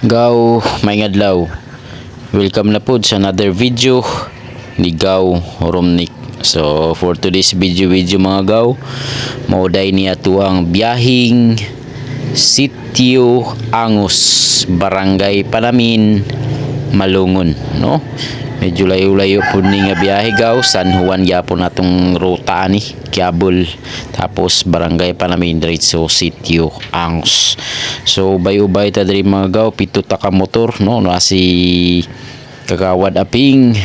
Gaw, may adlaw. Welcome na po sa another video ni Gaw Romnick. So for today's video mga gaw, mauday niya ang biyahing Sitio Angus, Barangay Palamin, Malungon, no? Medyo layo-layo po ni nga biyahe gaw. San Juan yapon natong ruta ni Quiabol, tapos Barangay Palamin diretso Sitio Angus. So ubay-ubay ta diri mga gaw, pito ta ka motor, no? Na si Kagawad Aping,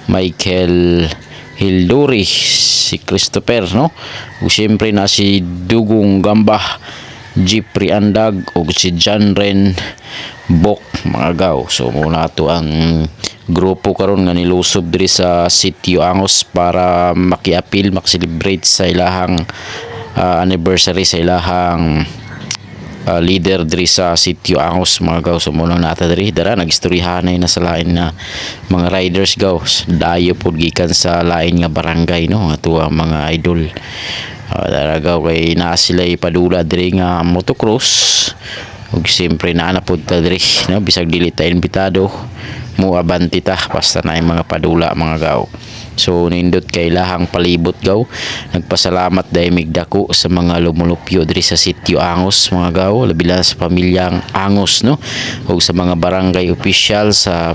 Michael Hilduri, si Christopher, no? Ug syempre na si Dugong Gamba, Jeffrey Andag, ug si John Ren Bok mga gaw. So muna to ang grupo karon nga nilusob diri sa Sitio Angus para makiapil, makcelebrate sa ilahang anniversary sa ilahang leader diri sa Sitio Angus mga gaw. So muna nata diri dara nagistoryahanay na sa lain na mga riders gaw, dayo pod gikan sa lain nga barangay, no? Ato ang mga idol dara gaw kay naa sila ipadula diri nga motocross, ug siyempre naa na pod ta diri, no? Bisag dili ta imbitado mo abanti ta basta na mga padula mga gaw. So nindot kay lahang palibot gaw, nagpasalamat dahil migdako sa mga lumulupyo diri sa Sitio Angus mga gaw, labi na sa pamilyang Angus, no? O sa mga barangay official sa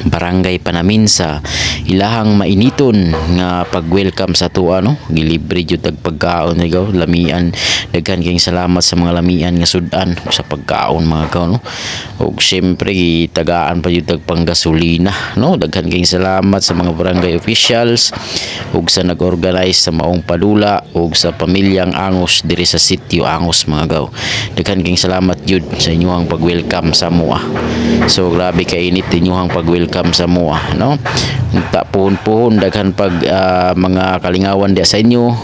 Barangay Palamin sa ilahang mainiton nga pag-welcome sa tuwa, no? Gilibre jud tag pagkaon ni gaw, lamian. Daghan kayong salamat sa mga lamian nga sudan sa pagkaon mga gaw, no? Ug syempre tagaan pa jud tag panggasolina, no? Daghan kayong salamat sa mga barangay officials ug sa nag-organize sa maong padula ug sa pamilyang Angus diri sa Sitio Angus mga gaw. Daghan kayong salamat jud sa inyong pag-welcome sa mua. So grabe ka init inyong pag-welcome sa mua, no? Ta puhon-puhon daghan pag mga kalingawan dia sa inyo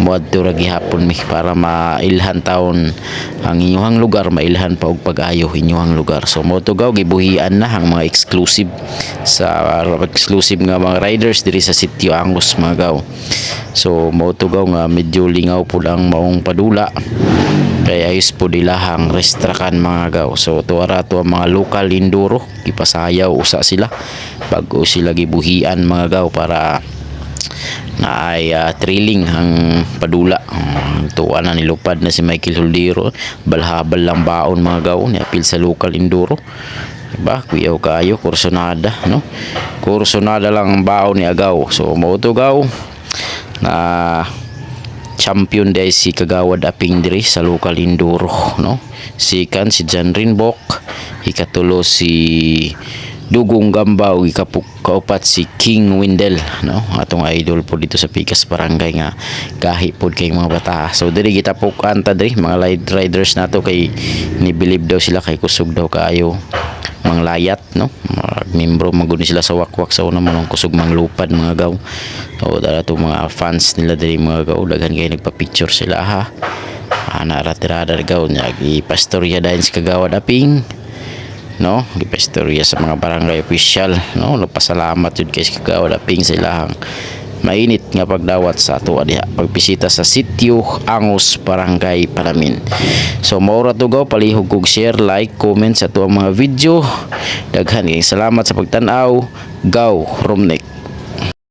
moadto ra gihapon mi para mailhan taon ang inyong lugar, mailhan pa og pag-ayo inyong lugar. So mo to gaw gibuhian na ang mga exclusive nga mga riders diri sa Sitio Angus mga gaw. So mo to gaw nga medyo lingaw pud ang maong padula kay ayos po dilahang restrakan mga gaw. So tuwara to ang mga local enduro, gipasayaw usa sila bago sila gibuhian mga gaw para na ay thrilling ang padula. Tuwa na nilupad na si Michael Hilduri, balhabal lang baon mga gaw ni apil sa local enduro, diba? Kuyaw kayo kursonada, no? Kursonada lang ang baon ni agaw. So mo to gaw na champion dahil si Kagawad Aping diri sa local enduro, no? Sikan si John Rinbok, ikatulo si Dugong Gamba, ug ikaupat si King Windel, no? Atong idol po dito sa Pikas Barangay nga gahi pod kay mga bata. So diri kita pukan ta diri mga light riders nato kay ni believe daw sila kay kusog daw kaayo mga layat, no? Membro maguni sila sa wakwak sa una manong kusog mang lupad mga gaw. So dara to mga fans nila diri mga gaw, daghan kay nagpa-picture sila ha. Naratirada gaw nya gipastorya dahil si Kagawad Aping, no? Gipastorya sa mga barangay official, no? Nagpasalamat jud kay si Kagawad Aping sa ilahang mainit nga pagdawat sa ato diha pagbisita sa Sitio Angus, Barangay Palamin. So maura to gaw, palihog kog share, like, comment sa tuwang mga video. Daghan kay salamat sa pagtan-aw. Gaw Romnick.